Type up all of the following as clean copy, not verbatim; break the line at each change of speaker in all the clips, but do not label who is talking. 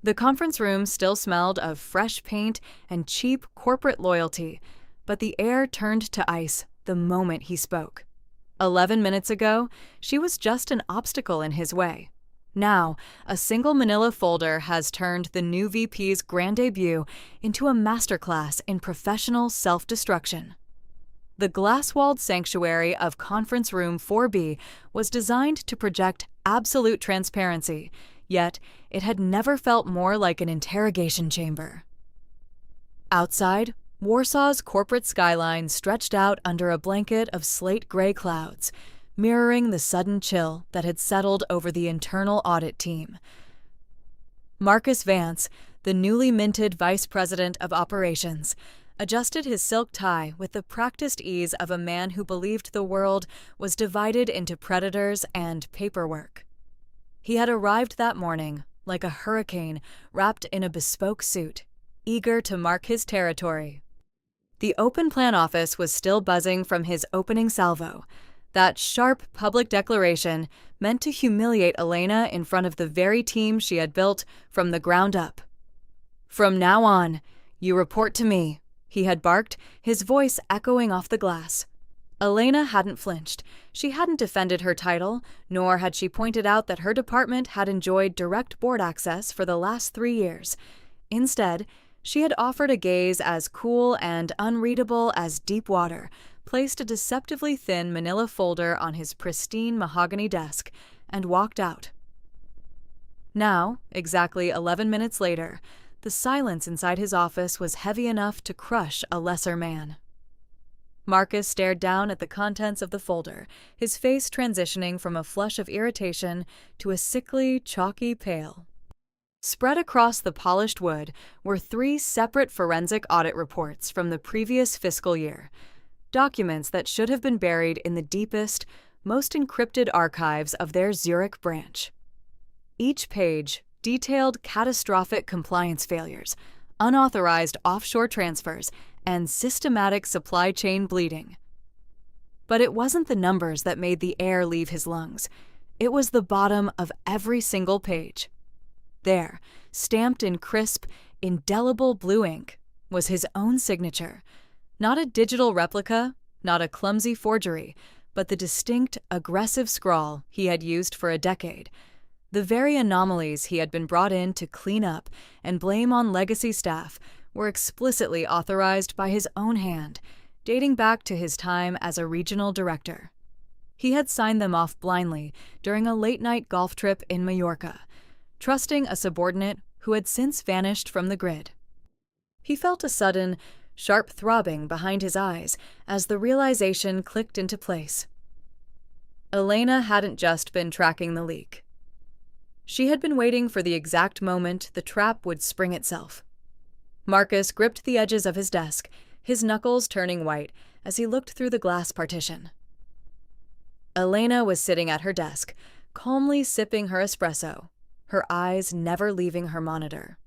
The conference room still smelled of fresh paint and cheap corporate loyalty, but the air turned to ice the moment he spoke. 11 minutes ago, she was just an obstacle in his way. Now, a single manila folder has turned the new VP's grand debut into a masterclass in professional self-destruction. The glass-walled sanctuary of Conference Room 4B was designed to project absolute transparency, yet it had never felt more like an interrogation chamber. Outside, Warsaw's corporate skyline stretched out under a blanket of slate-gray clouds, mirroring the sudden chill that had settled over the internal audit team. Marcus Vance, the newly minted vice president of operations, adjusted his silk tie with the practiced ease of a man who believed the world was divided into predators and paperwork. He had arrived that morning, like a hurricane wrapped in a bespoke suit, eager to mark his territory. The open plan office was still buzzing from his opening salvo, that sharp public declaration meant to humiliate Elena in front of the very team she had built from the ground up. "From now on, you report to me," he had barked, his voice echoing off the glass. Elena hadn't flinched. She hadn't defended her title, nor had she pointed out that her department had enjoyed direct board access for the last 3 years. Instead, she had offered a gaze as cool and unreadable as deep water, placed a deceptively thin manila folder on his pristine mahogany desk, and walked out. Now, exactly 11 minutes later, the silence inside his office was heavy enough to crush a lesser man. Marcus stared down at the contents of the folder, his face transitioning from a flush of irritation to a sickly, chalky pale. Spread across the polished wood were 3 separate forensic audit reports from the previous fiscal year, documents that should have been buried in the deepest, most encrypted archives of their Zurich branch. Each page detailed catastrophic compliance failures, unauthorized offshore transfers, and systematic supply chain bleeding. But it wasn't the numbers that made the air leave his lungs. It was the bottom of every single page. There, stamped in crisp, indelible blue ink, was his own signature. Not a digital replica, not a clumsy forgery, but the distinct, aggressive scrawl he had used for a decade. The very anomalies he had been brought in to clean up and blame on legacy staff were explicitly authorized by his own hand, dating back to his time as a regional director. He had signed them off blindly during a late-night golf trip in Mallorca, trusting a subordinate who had since vanished from the grid. He felt a sudden, sharp throbbing behind his eyes as the realization clicked into place. Elena hadn't just been tracking the leak. She had been waiting for the exact moment the trap would spring itself. Marcus gripped the edges of his desk, his knuckles turning white as he looked through the glass partition. Elena was sitting at her desk, calmly sipping her espresso, her eyes never leaving her monitor.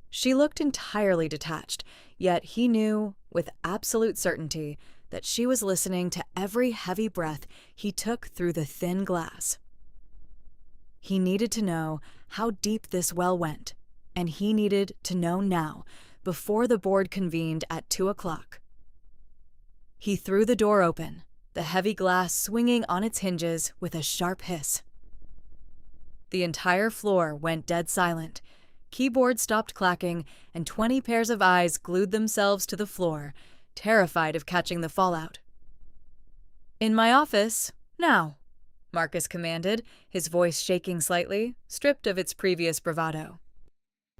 She looked entirely detached, yet he knew, with absolute certainty, that she was listening to every heavy breath he took through the thin glass. He needed to know how deep this well went, and he needed to know now, before the board convened at 2:00. He threw the door open, the heavy glass swinging on its hinges with a sharp hiss. The entire floor went dead silent. Keyboards stopped clacking, and 20 pairs of eyes glued themselves to the floor, terrified of catching the fallout. "In my office, now," Marcus commanded, his voice shaking slightly, stripped of its previous bravado.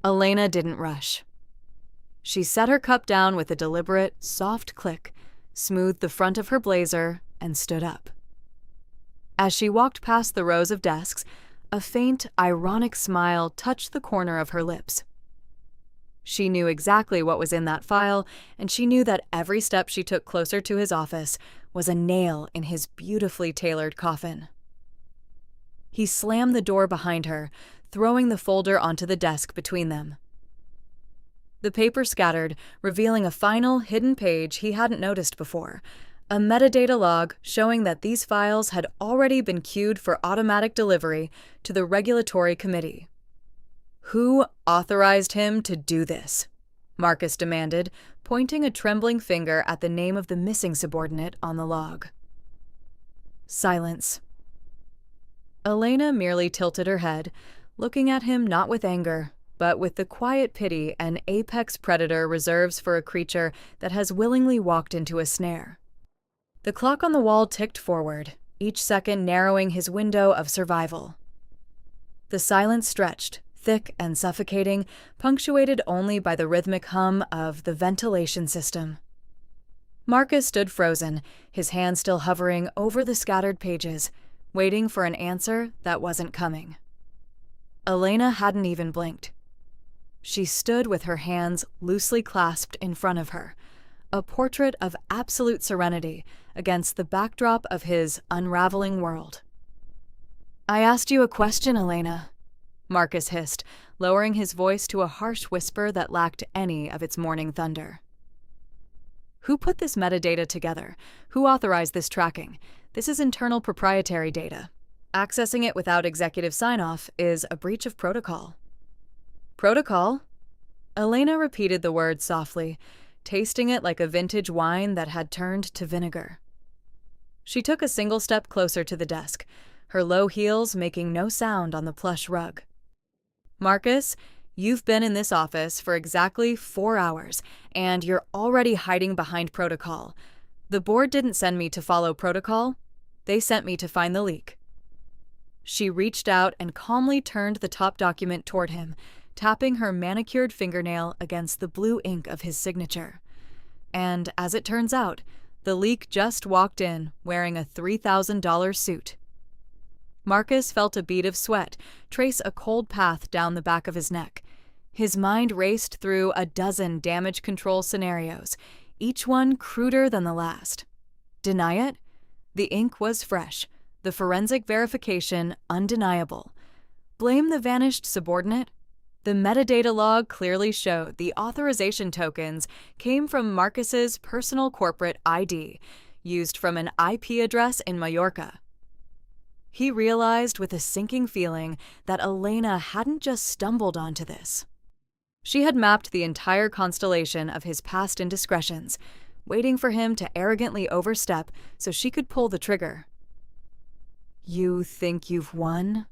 Elena didn't rush. She set her cup down with a deliberate, soft click, smoothed the front of her blazer, and stood up. As she walked past the rows of desks, a faint, ironic smile touched the corner of her lips. She knew exactly what was in that file, and she knew that every step she took closer to his office was a nail in his beautifully tailored coffin. He slammed the door behind her, throwing the folder onto the desk between them. The paper scattered, revealing a final, hidden page he hadn't noticed before, a metadata log showing that these files had already been queued for automatic delivery to the regulatory committee. Who authorized him to do this? Marcus demanded, pointing a trembling finger at the name of the missing subordinate on the log. Silence. Elena merely tilted her head, looking at him not with anger, but with the quiet pity an apex predator reserves for a creature that has willingly walked into a snare. The clock on the wall ticked forward, each second narrowing his window of survival. The silence stretched, thick and suffocating, punctuated only by the rhythmic hum of the ventilation system. Marcus stood frozen, his hand still hovering over the scattered pages, waiting for an answer that wasn't coming. Elena hadn't even blinked. She stood with her hands loosely clasped in front of her, a portrait of absolute serenity against the backdrop of his unraveling world. "I asked you a question, Elena," Marcus hissed, lowering his voice to a harsh whisper that lacked any of its morning thunder. "Who put this metadata together? Who authorized this tracking? This is internal proprietary data. Accessing it without executive sign-off is a breach of protocol." "Protocol?" Elena repeated the word softly, tasting it like a vintage wine that had turned to vinegar. She took a single step closer to the desk, her low heels making no sound on the plush rug. "Marcus, you've been in this office for exactly 4 hours, and you're already hiding behind protocol. The board didn't send me to follow protocol. They sent me to find the leak." She reached out and calmly turned the top document toward him, tapping her manicured fingernail against the blue ink of his signature. And, as it turns out, the leak just walked in wearing a $3,000 suit. Marcus felt a bead of sweat trace a cold path down the back of his neck. His mind raced through a dozen damage control scenarios, each one cruder than the last. Deny it? The ink was fresh, the forensic verification undeniable. Blame the vanished subordinate? The metadata log clearly showed the authorization tokens came from Marcus's personal corporate ID, used from an IP address in Mallorca. He realized with a sinking feeling that Elena hadn't just stumbled onto this. She had mapped the entire constellation of his past indiscretions, waiting for him to arrogantly overstep so she could pull the trigger. "You think you've won?"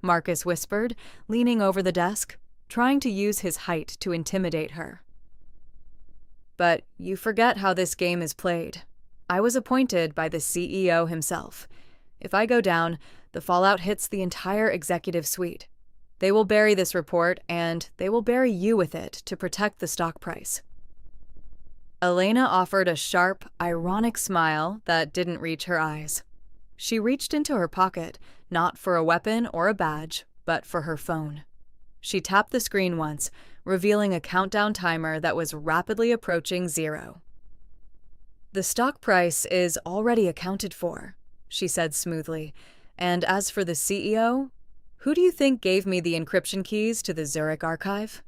Marcus whispered, leaning over the desk, trying to use his height to intimidate her. "But you forget how this game is played. I was appointed by the CEO himself. If I go down, the fallout hits the entire executive suite. They will bury this report, and they will bury you with it to protect the stock price." Elena offered a sharp, ironic smile that didn't reach her eyes. She reached into her pocket, not for a weapon or a badge, but for her phone. She tapped the screen once, revealing a countdown timer that was rapidly approaching 0. "The stock price is already accounted for," she said smoothly. "And as for the CEO, who do you think gave me the encryption keys to the Zurich archive?"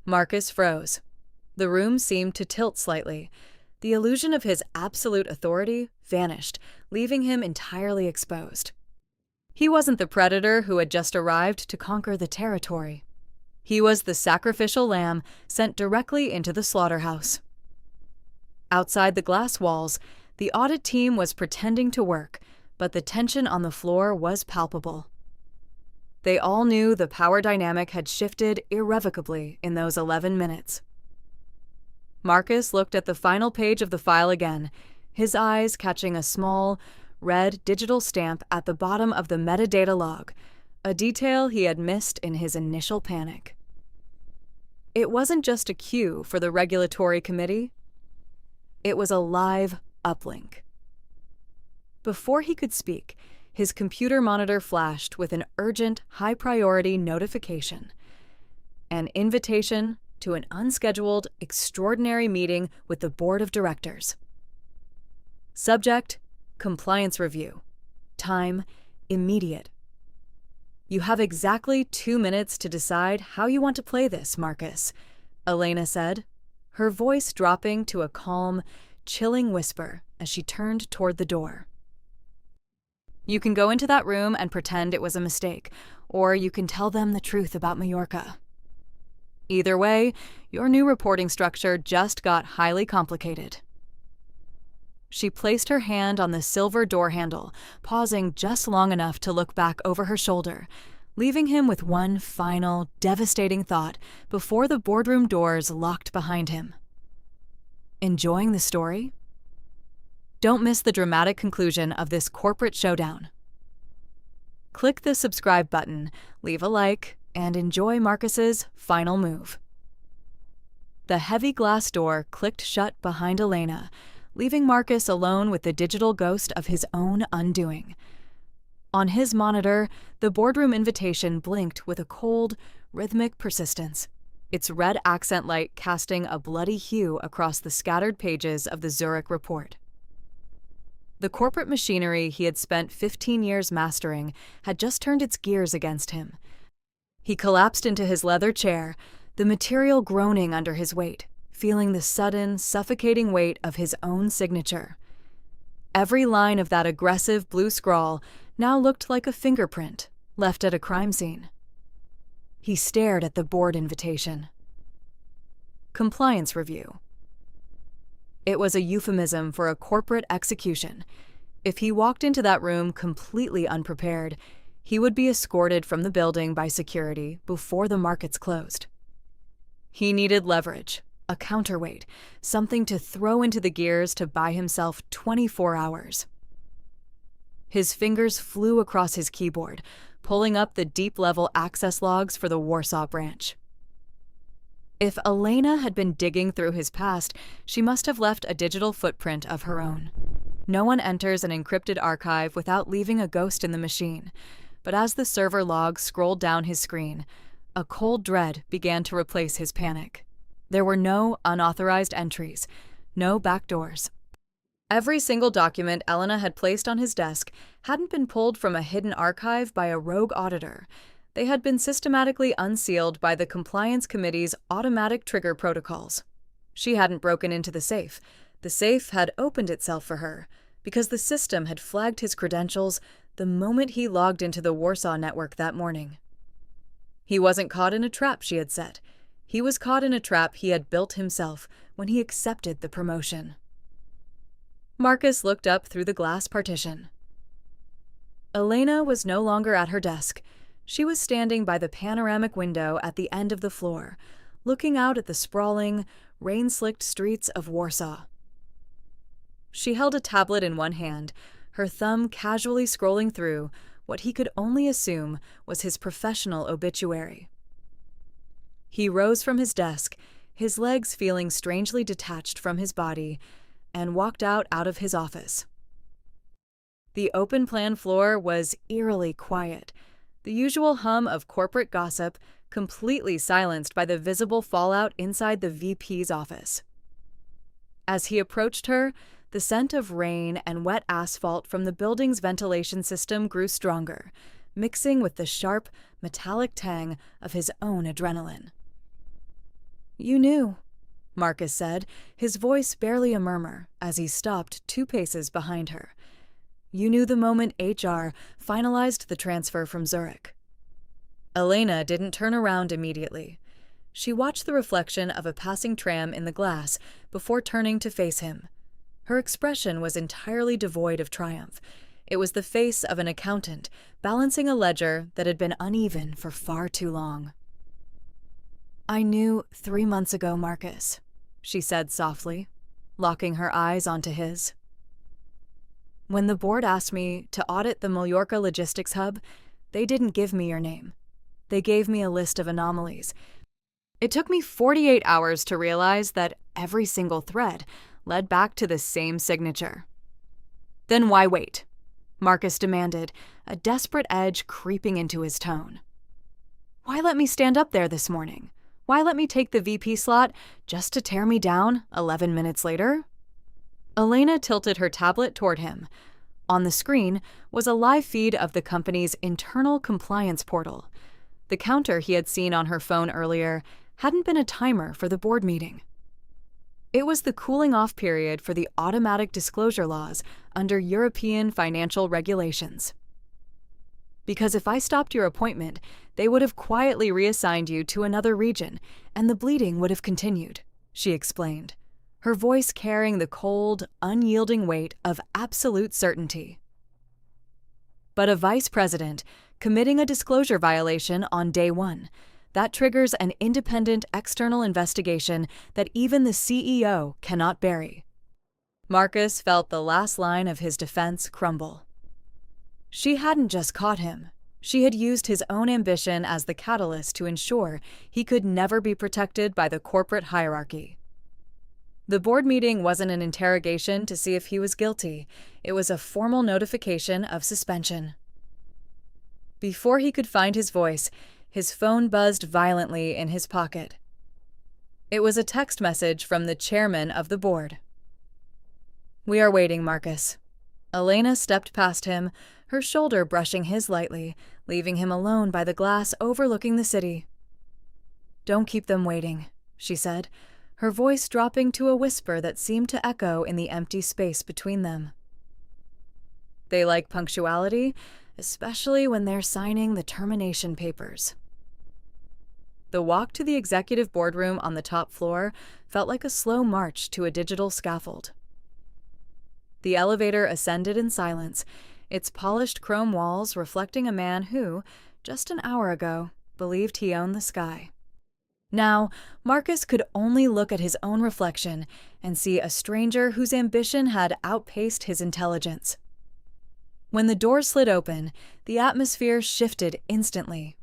Marcus froze. The room seemed to tilt slightly. The illusion of his absolute authority vanished, leaving him entirely exposed. He wasn't the predator who had just arrived to conquer the territory. He was the sacrificial lamb sent directly into the slaughterhouse. Outside the glass walls, the audit team was pretending to work, but the tension on the floor was palpable. They all knew the power dynamic had shifted irrevocably in those 11 minutes. Marcus looked at the final page of the file again, his eyes catching a small, red digital stamp at the bottom of the metadata log, a detail he had missed in his initial panic. It wasn't just a cue for the regulatory committee. It was a live uplink. Before he could speak, his computer monitor flashed with an urgent, high-priority notification. An invitation to an unscheduled, extraordinary meeting with the board of directors. Subject: compliance review. Time: immediate. "You have exactly 2 minutes to decide how you want to play this, Marcus," Elena said, her voice dropping to a calm, chilling whisper as she turned toward the door. "You can go into that room and pretend it was a mistake, or you can tell them the truth about Mallorca. Either way, your new reporting structure just got highly complicated. She placed her hand on the silver door handle, pausing just long enough to look back over her shoulder, leaving him with one final, devastating thought before the boardroom doors locked behind him. Enjoying the story? Don't miss the dramatic conclusion of this corporate showdown. Click the subscribe button, leave a like, and enjoy Marcus's final move. The heavy glass door clicked shut behind Elena, leaving Marcus alone with the digital ghost of his own undoing. On his monitor, the boardroom invitation blinked with a cold, rhythmic persistence, its red accent light casting a bloody hue across the scattered pages of the Zurich report. The corporate machinery he had spent 15 years mastering had just turned its gears against him. He collapsed into his leather chair, the material groaning under his weight, feeling the sudden, suffocating weight of his own signature. Every line of that aggressive blue scrawl now looked like a fingerprint left at a crime scene. He stared at the board invitation. Compliance review. It was a euphemism for a corporate execution. If he walked into that room completely unprepared, he would be escorted from the building by security before the markets closed. He needed leverage, a counterweight, something to throw into the gears to buy himself 24 hours. His fingers flew across his keyboard, pulling up the deep-level access logs for the Warsaw branch. If Elena had been digging through his past, she must have left a digital footprint of her own. No one enters an encrypted archive without leaving a ghost in the machine, but as the server logs scrolled down his screen, a cold dread began to replace his panic. There were no unauthorized entries, no backdoors. Every single document Elena had placed on his desk hadn't been pulled from a hidden archive by a rogue auditor. They had been systematically unsealed by the Compliance Committee's automatic trigger protocols. She hadn't broken into the safe. The safe had opened itself for her, because the system had flagged his credentials the moment he logged into the Warsaw network that morning. He wasn't caught in a trap she had set. He was caught in a trap he had built himself when he accepted the promotion. Marcus looked up through the glass partition. Elena was no longer at her desk. She was standing by the panoramic window at the end of the floor, looking out at the sprawling, rain-slicked streets of Warsaw. She held a tablet in one hand, her thumb casually scrolling through what he could only assume was his professional obituary. He rose from his desk, his legs feeling strangely detached from his body, and walked out of his office. The open-plan floor was eerily quiet, the usual hum of corporate gossip completely silenced by the visible fallout inside the VP's office. As he approached her, the scent of rain and wet asphalt from the building's ventilation system grew stronger, mixing with the sharp, metallic tang of his own adrenaline. "You knew," Marcus said, his voice barely a murmur as he stopped 2 paces behind her. "You knew the moment HR finalized the transfer from Zurich." Elena didn't turn around immediately. She watched the reflection of a passing tram in the glass before turning to face him. Her expression was entirely devoid of triumph. It was the face of an accountant balancing a ledger that had been uneven for far too long. "I knew 3 months ago, Marcus," she said softly, locking her eyes onto his. "When the board asked me to audit the Mallorca logistics hub, they didn't give me your name. They gave me a list of anomalies. It took me 48 hours to realize that every single thread led back to the same signature." "Then why wait?" Marcus demanded, a desperate edge creeping into his tone. "Why let me stand up there this morning? Why let me take the VP slot just to tear me down 11 minutes later?" Elena tilted her tablet toward him. On the screen was a live feed of the company's internal compliance portal. The counter he had seen on her phone earlier hadn't been a timer for the board meeting. It was the cooling-off period for the automatic disclosure laws under European financial regulations. Because if I stopped your appointment, they would have quietly reassigned you to another region, and the bleeding would have continued, she explained, her voice carrying the cold, unyielding weight of absolute certainty. But a vice president committing a disclosure violation on day one, that triggers an independent external investigation that even the CEO cannot bury. Marcus felt the last line of his defense crumble. She hadn't just caught him. She had used his own ambition as the catalyst to ensure he could never be protected by the corporate hierarchy. The board meeting wasn't an interrogation to see if he was guilty. It was a formal notification of suspension. Before he could find his voice, his phone buzzed violently in his pocket. It was a text message from the chairman of the board. "We are waiting, Marcus." Elena stepped past him, her shoulder brushing his lightly, leaving him alone by the glass overlooking the city. "Don't keep them waiting," she said, her voice dropping to a whisper that seemed to echo in the empty space between them. "They like punctuality, especially when they're signing the termination papers." The walk to the executive boardroom on the top floor felt like a slow march to a digital scaffold. The elevator ascended in silence, its polished chrome walls reflecting a man who, just an hour ago, believed he owned the sky. Now, Marcus could only look at his own reflection and see a stranger whose ambition had outpaced his intelligence. When the door slid open, the atmosphere shifted instantly.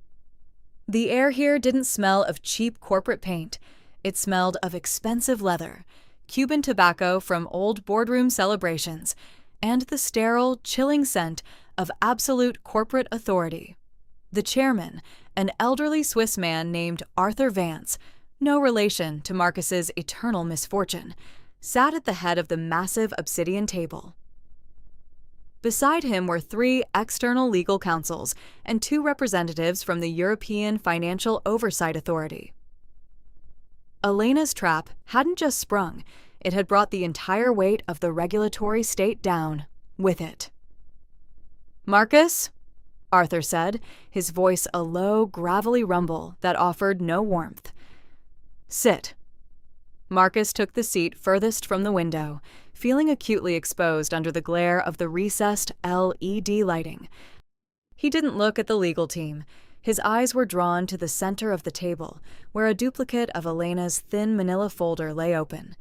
The air here didn't smell of cheap corporate paint. It smelled of expensive leather, Cuban tobacco from old boardroom celebrations, and the sterile, chilling scent of absolute corporate authority. The chairman, an elderly Swiss man named Arthur Vance, no relation to Marcus's eternal misfortune, sat at the head of the massive obsidian table. Beside him were 3 external legal counsels and 2 representatives from the European Financial Oversight Authority. Elena's trap hadn't just sprung, it had brought the entire weight of the regulatory state down with it. "Marcus?" Arthur said, his voice a low, gravelly rumble that offered no warmth. "Sit." Marcus took the seat furthest from the window, feeling acutely exposed under the glare of the recessed LED lighting. He didn't look at the legal team. His eyes were drawn to the center of the table, where a duplicate of Elena's thin manila folder lay open.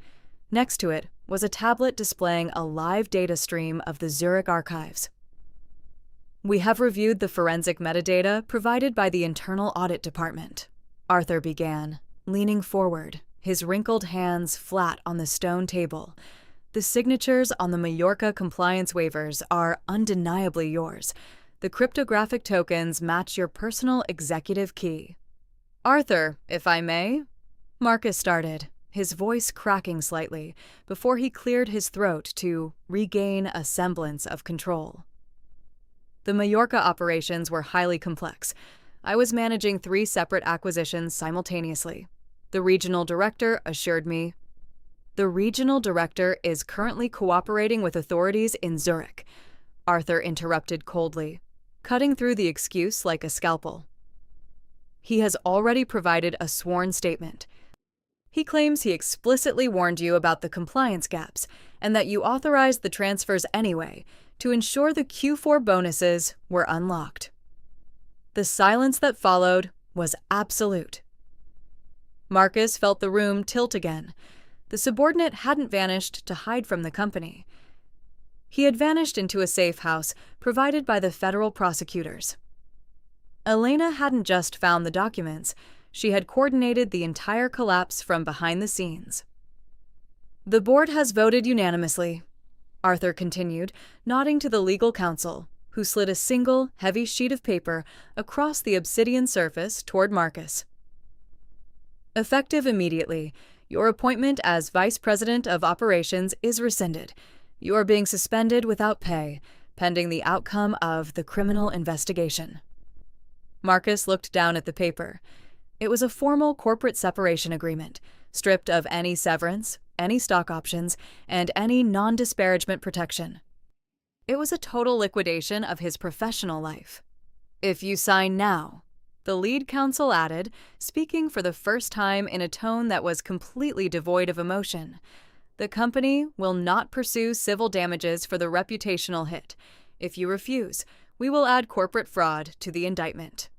Next to it was a tablet displaying a live data stream of the Zurich archives. "We have reviewed the forensic metadata provided by the Internal Audit Department," Arthur began, leaning forward, his wrinkled hands flat on the stone table. "The signatures on the Mallorca compliance waivers are undeniably yours. The cryptographic tokens match your personal executive key." "Arthur, if I may?" Marcus started, his voice cracking slightly, before he cleared his throat to regain a semblance of control. "The Mallorca operations were highly complex. I was managing 3 separate acquisitions simultaneously. The regional director assured me. The regional director is currently cooperating with authorities in Zurich," Arthur interrupted coldly, cutting through the excuse like a scalpel. "He has already provided a sworn statement. He claims he explicitly warned you about the compliance gaps and that you authorized the transfers anyway to ensure the Q4 bonuses were unlocked." The silence that followed was absolute. Marcus felt the room tilt again. The subordinate hadn't vanished to hide from the company. He had vanished into a safe house provided by the federal prosecutors. Elena hadn't just found the documents, she had coordinated the entire collapse from behind the scenes. "The board has voted unanimously," Arthur continued, nodding to the legal counsel, who slid a single, heavy sheet of paper across the obsidian surface toward Marcus. "Effective immediately, your appointment as Vice President of Operations is rescinded. You are being suspended without pay, pending the outcome of the criminal investigation." Marcus looked down at the paper. It was a formal corporate separation agreement, stripped of any severance, any stock options, and any non-disparagement protection. It was a total liquidation of his professional life. "If you sign now," the lead counsel added, speaking for the first time in a tone that was completely devoid of emotion. "The company will not pursue civil damages for the reputational hit. If you refuse, we will add corporate fraud to the indictment."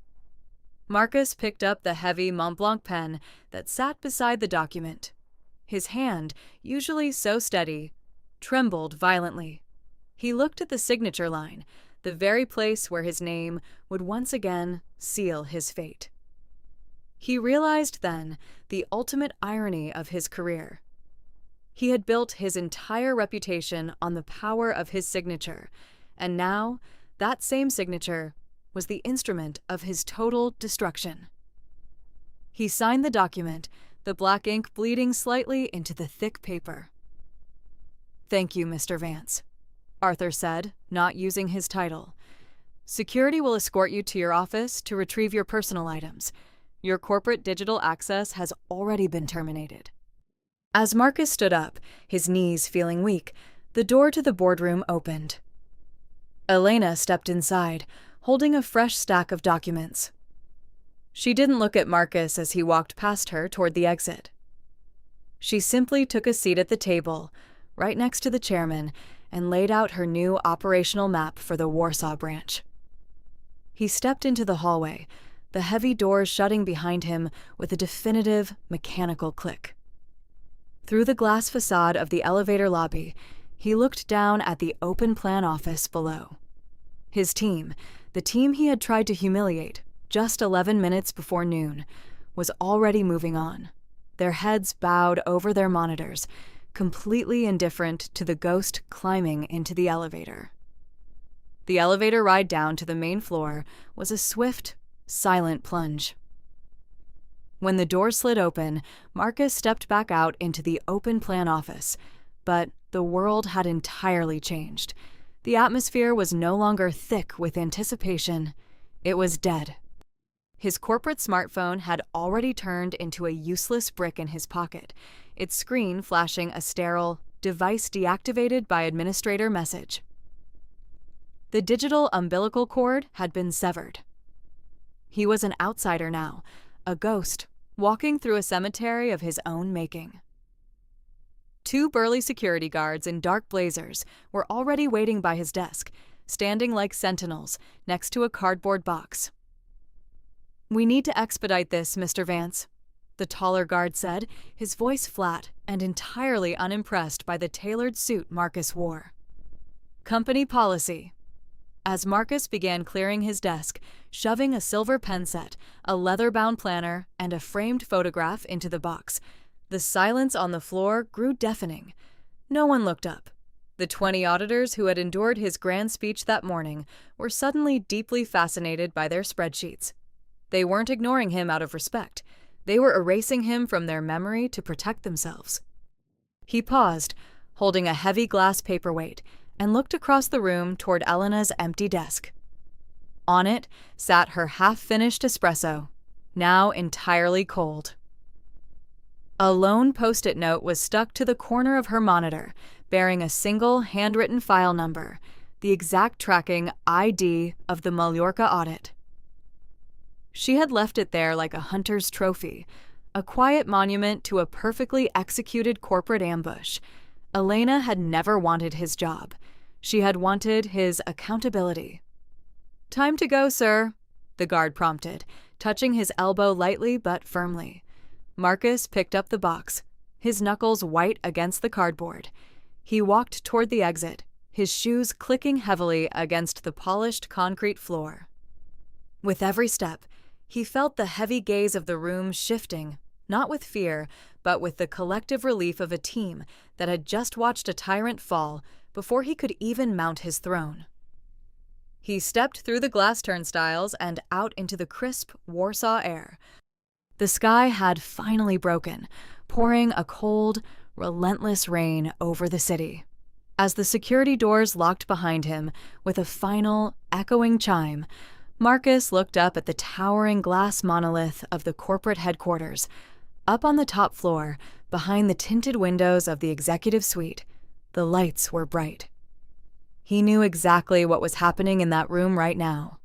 Marcus picked up the heavy Montblanc pen that sat beside the document. His hand, usually so steady, trembled violently. He looked at the signature line, the very place where his name would once again seal his fate. He realized then the ultimate irony of his career. He had built his entire reputation on the power of his signature, and now that same signature was the instrument of his total destruction. He signed the document, the black ink bleeding slightly into the thick paper. "Thank you, Mr. Vance," Arthur said, not using his title. "Security will escort you to your office to retrieve your personal items. Your corporate digital access has already been terminated." As Marcus stood up, his knees feeling weak, the door to the boardroom opened. Elena stepped inside, holding a fresh stack of documents. She didn't look at Marcus as he walked past her toward the exit. She simply took a seat at the table, right next to the chairman, and laid out her new operational map for the Warsaw branch. He stepped into the hallway, the heavy doors shutting behind him with a definitive mechanical click. Through the glass facade of the elevator lobby, he looked down at the open-plan office below. His team, the team he had tried to humiliate just 11 minutes before noon, was already moving on, their heads bowed over their monitors, completely indifferent to the ghost climbing into the elevator. The elevator ride down to the main floor was a swift, silent plunge. When the door slid open, Marcus stepped back out into the open-plan office, but the world had entirely changed. The atmosphere was no longer thick with anticipation. It was dead. His corporate smartphone had already turned into a useless brick in his pocket, its screen flashing a sterile, "device deactivated by administrator" message. The digital umbilical cord had been severed. He was an outsider now, a ghost, walking through a cemetery of his own making. 2 burly security guards in dark blazers were already waiting by his desk, standing like sentinels next to a cardboard box. "We need to expedite this, Mr. Vance," the taller guard said, his voice flat and entirely unimpressed by the tailored suit Marcus wore. "Company policy." As Marcus began clearing his desk, shoving a silver pen set, a leather-bound planner, and a framed photograph into the box, the silence on the floor grew deafening. No one looked up. The 20 auditors who had endured his grand speech that morning were suddenly deeply fascinated by their spreadsheets. They weren't ignoring him out of respect. They were erasing him from their memory to protect themselves. He paused, holding a heavy glass paperweight, and looked across the room toward Elena's empty desk. On it sat her half-finished espresso, now entirely cold. A lone post-it note was stuck to the corner of her monitor, bearing a single handwritten file number, the exact tracking ID of the Mallorca audit. She had left it there like a hunter's trophy, a quiet monument to a perfectly executed corporate ambush. Elena had never wanted his job. She had wanted his accountability. "Time to go, sir," the guard prompted, touching his elbow lightly but firmly. Marcus picked up the box, his knuckles white against the cardboard. He walked toward the exit, his shoes clicking heavily against the polished concrete floor. With every step, he felt the heavy gaze of the room shifting, not with fear, but with the collective relief of a team that had just watched a tyrant fall before he could even mount his throne. He stepped through the glass turnstiles and out into the crisp Warsaw air. The sky had finally broken, pouring a cold, relentless rain over the city. As the security doors locked behind him with a final, echoing chime, Marcus looked up at the towering glass monolith of the corporate headquarters. Up on the top floor, behind the tinted windows of the executive suite, the lights were bright. He knew exactly what was happening in that room right now.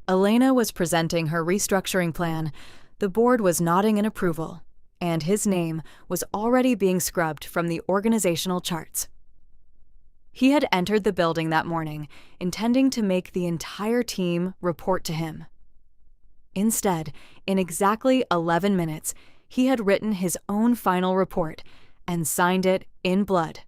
Elena was presenting her restructuring plan. The board was nodding in approval, and his name was already being scrubbed from the organizational charts. He had entered the building that morning, intending to make the entire team report to him. Instead, in exactly 11 minutes, he had written his own final report and signed it in blood.